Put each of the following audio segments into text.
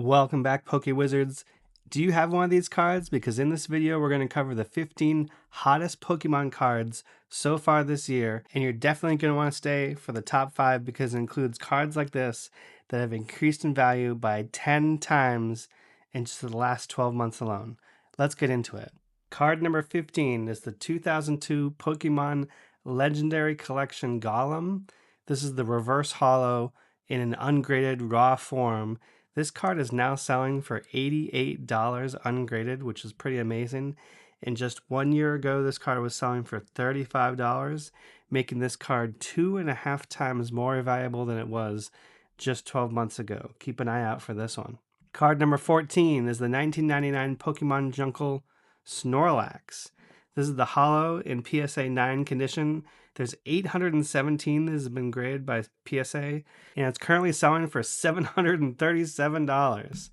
Welcome back, Poke Wizards. Do you have one of these cards? Because in this video, we're going to cover the 15 hottest Pokemon cards so far this year, and you're definitely going to want to stay for the top 5 because it includes cards like this that have increased in value by 10 times in just the last 12 months alone. Let's get into it. Card number 15 is the 2002 Pokemon Legendary Collection Golem. This is the reverse holo in an ungraded raw form. This card is now selling for $88 ungraded, which is pretty amazing. And just 1 year ago, this card was selling for $35, making this card 2.5 times more valuable than it was just 12 months ago. Keep an eye out for this one. Card number 14 is the 1999 Pokemon Jungle Snorlax. This is the holo in PSA 9 condition. There's 817 that has been graded by PSA, and it's currently selling for $737.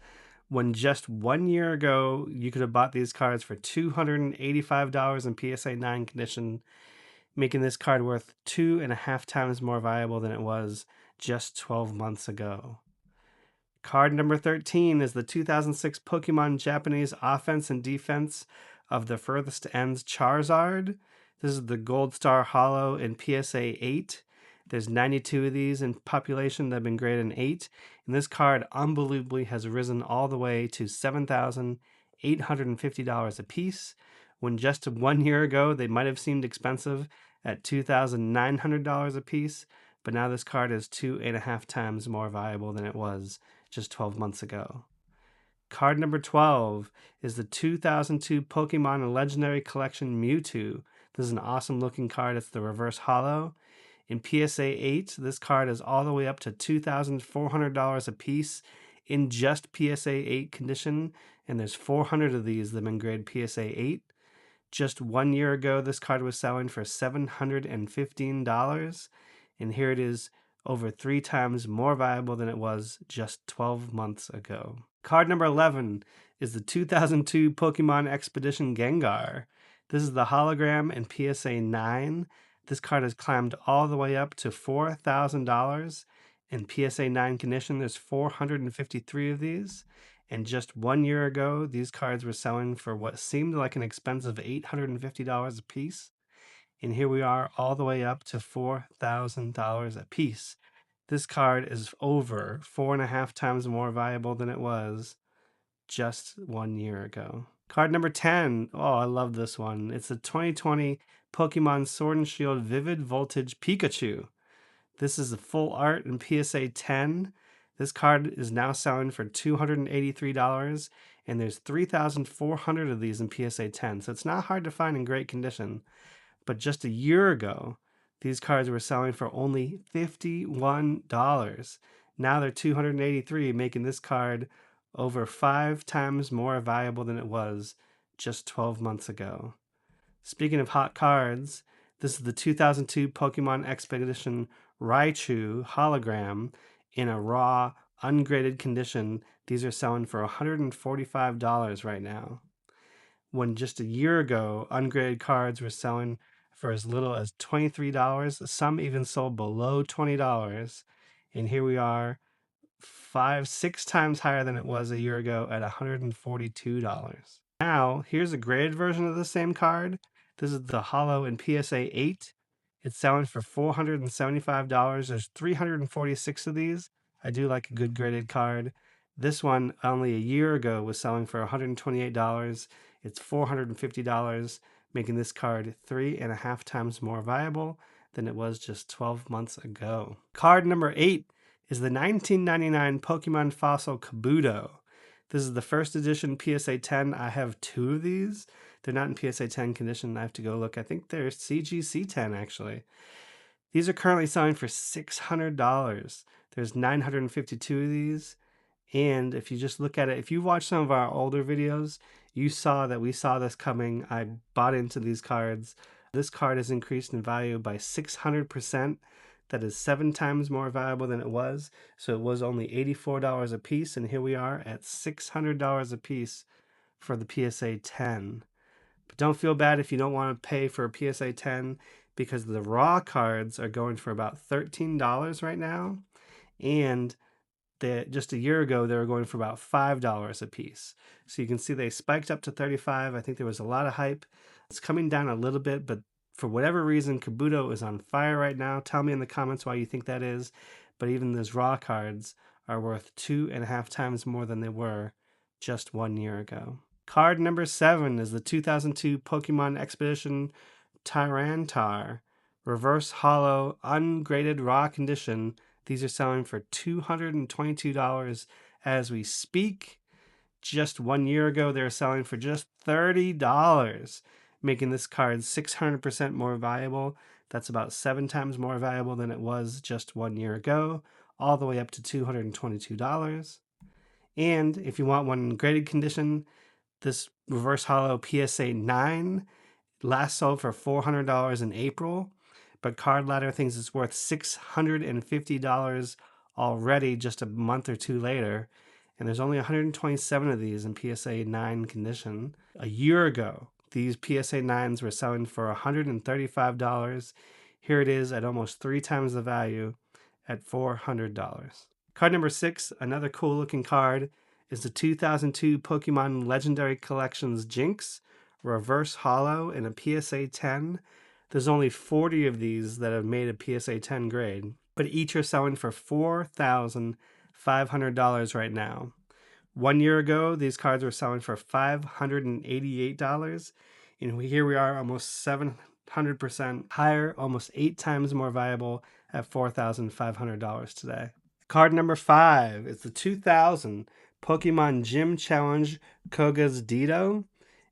When just 1 year ago, you could have bought these cards for $285 in PSA 9 condition, making this card worth 2.5 times more valuable than it was just 12 months ago. Card number 13 is the 2006 Pokemon Japanese Offense and Defense of the Furthest Ends Charizard. This is the Gold Star Holo in PSA 8. There's 92 of these in population that have been graded an 8. And this card unbelievably has risen all the way to $7,850 a piece. When just 1 year ago, they might have seemed expensive at $2,900 a piece. But now this card is 2.5 times more valuable than it was just 12 months ago. Card number 12 is the 2002 Pokemon Legendary Collection Mewtwo. This is an awesome looking card. It's the reverse holo. In PSA 8, this card is all the way up to $2,400 a piece in just PSA 8 condition, and there's 400 of these that have been graded PSA 8. Just 1 year ago, this card was selling for $715, and here it is, over 3 times more valuable than it was just 12 months ago. Card number 11 is the 2002 Pokemon Expedition Gengar. This is the hologram in PSA 9. This card has climbed all the way up to $4,000. In PSA 9 condition, there's 453 of these. And just 1 year ago, these cards were selling for what seemed like an expensive $850 a piece. And here we are all the way up to $4,000 a piece. This card is over 4.5 times more valuable than it was just 1 year ago. Card number 10. Oh, I love this one. It's the 2020 Pokemon Sword and Shield Vivid Voltage Pikachu. This is the full art in PSA 10. This card is now selling for $283, and there's 3,400 of these in PSA 10, so it's not hard to find in great condition. But just a year ago, these cards were selling for only $51. Now they're $283, making this card over 5 times more valuable than it was just 12 months ago. Speaking of hot cards, this is the 2002 Pokemon Expedition Raichu hologram in a raw, ungraded condition. These are selling for $145 right now. When just a year ago, ungraded cards were selling for as little as $23. Some even sold below $20. And here we are, 5-6 times higher than it was a year ago at $142. Now, here's a graded version of the same card. This is the holo in PSA 8. It's selling for $475. There's 346 of these. I do like a good graded card. This one, only a year ago, was selling for $128. It's $450, making this card 3.5 times more valuable than it was just 12 months ago. Card number 8 is the 1999 Pokemon Fossil Kabuto. This is the first edition PSA 10. I have 2 of these. They're not in PSA 10 condition. I have to go look. I think they're CGC 10 actually. These are currently selling for $600. There's 952 of these. And if you just look at it, if you watch some of our older videos, you saw that we saw this coming. I bought into these cards. This card has increased in value by 600%. That is 7 times more valuable than it was. So it was only $84 a piece, and here we are at $600 a piece for the PSA 10. But don't feel bad if you don't want to pay for a PSA 10, because the raw cards are going for about $13 right now, and just a year ago, they were going for about $5 a piece. So you can see they spiked up to 35. I think there was a lot of hype. It's coming down a little bit, but for whatever reason, Kabuto is on fire right now. Tell me in the comments why you think that is. But even those raw cards are worth 2.5 times more than they were just 1 year ago. Card number 7 is the 2002 Pokemon Expedition Tyranitar. Reverse Hollow, ungraded raw condition. These are selling for $222 as we speak. Just 1 year ago, they were selling for just $30, making this card 600% more valuable. That's about 7 times more valuable than it was just 1 year ago, all the way up to $222. And if you want one in graded condition, this Reverse Hollow PSA 9 last sold for $400 in April, but Card Ladder thinks it's worth $650 already just a month or two later. And there's only 127 of these in PSA 9 condition. A year ago, these PSA 9s were selling for $135. Here it is at almost 3 times the value at $400. Card number 6, another cool looking card, is the 2002 Pokemon Legendary Collections Jinx Reverse Hollow in a PSA 10. There's only 40 of these that have made a PSA 10 grade, but each are selling for $4,500 right now. 1 year ago, these cards were selling for $588, and here we are almost 700% higher, almost 8 times more valuable at $4,500 today. Card number 5 is the 2000 Pokemon Gym Challenge Koga's Ditto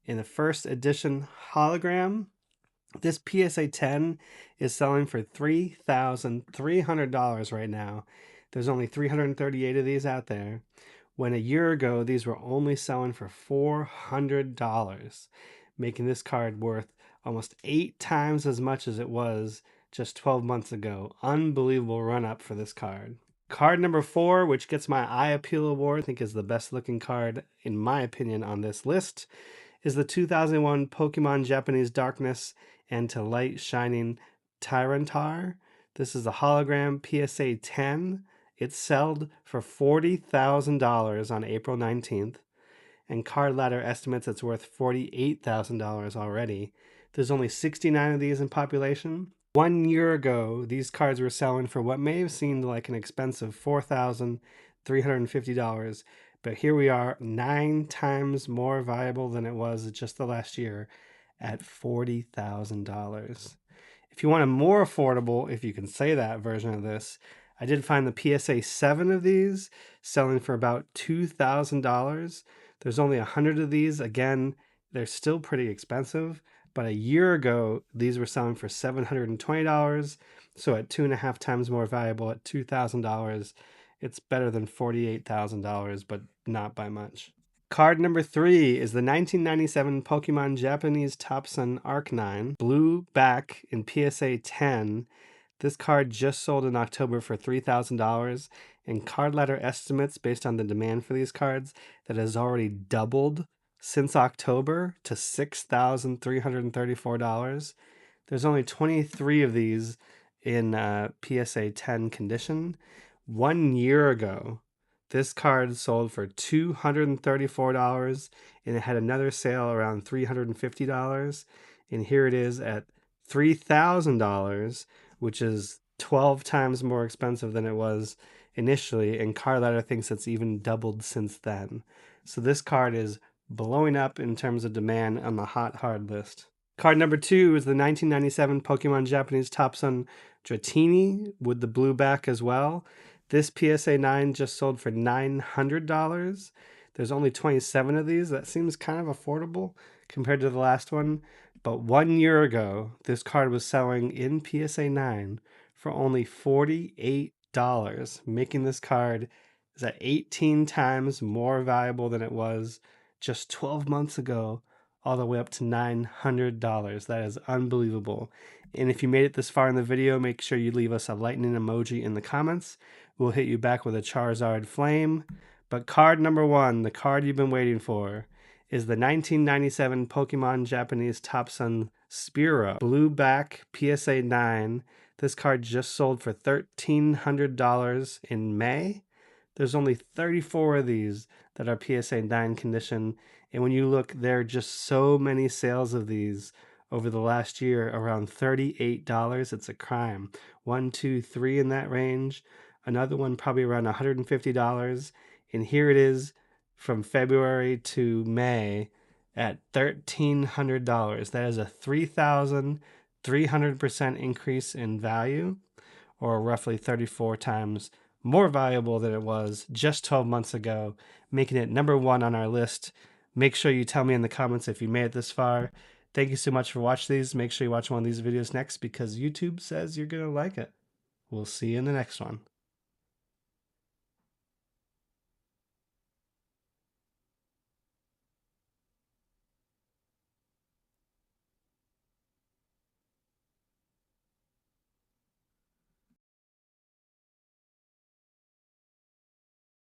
in the first edition hologram. This PSA 10 is selling for $3,300 right now. There's only 338 of these out there, when a year ago these were only selling for $400, making this card worth almost 8 times as much as it was just 12 months ago. Unbelievable run up for this card. Card number 4, which gets my Eye Appeal Award, I think is the best looking card in my opinion on this list, is the 2001 Pokemon Japanese Darkness and to Light Shining Tyranitar. This is a hologram PSA 10. It sold for $40,000 on April 19th, and Card Ladder estimates it's worth $48,000 already. There's only 69 of these in population. 1 year ago, these cards were selling for what may have seemed like an expensive $4,350, but here we are, 9 times more valuable than it was just the last year at $40,000. If you want a more affordable, if you can say that, version of this, I did find the PSA 7 of these selling for about $2,000. There's only 100 of these. Again, they're still pretty expensive, but a year ago, these were selling for $720. So at 2.5 times more valuable at $2,000. It's better than $48,000, but not by much. Card number 3 is the 1997 Pokemon Japanese Top Sun Arc-9 Blue Back in PSA 10. This card just sold in October for $3,000, and Card Ladder estimates, based on the demand for these cards, that has already doubled since October to $6,334. There's only 23 of these in PSA 10 condition. 1 year ago, this card sold for $234, and it had another sale around $350. And here it is at $3,000, which is 12 times more expensive than it was initially. And Card Ladder thinks it's even doubled since then. So this card is blowing up in terms of demand on the hot hard list. Card number 2 is the 1997 Pokemon Japanese Top Sun Dratini with the blue back as well. This PSA 9 just sold for $900. There's only 27 of these. That seems kind of affordable compared to the last one. But 1 year ago, this card was selling in PSA 9 for only $48, making this card is at 18 times more valuable than it was just 12 months ago, all the way up to $900. That is unbelievable. And if you made it this far in the video, make sure you leave us a lightning emoji in the comments. We'll hit you back with a Charizard Flame. But card number 1, the card you've been waiting for, is the 1997 Pokemon Japanese Top Sun Spearow Blue Back PSA 9. This card just sold for $1,300 in May. There's only 34 of these that are PSA 9 condition. And when you look, there are just so many sales of these over the last year, around $38. It's a crime. 1, 2, 3 in that range. Another one probably around $150. And here it is from February to May at $1,300. That is a 3,300% increase in value, or roughly 34 times more valuable than it was just 12 months ago, making it number one on our list. Make sure you tell me in the comments if you made it this far. Thank you so much for watching these. Make sure you watch one of these videos next because YouTube says you're going to like it. We'll see you in the next one.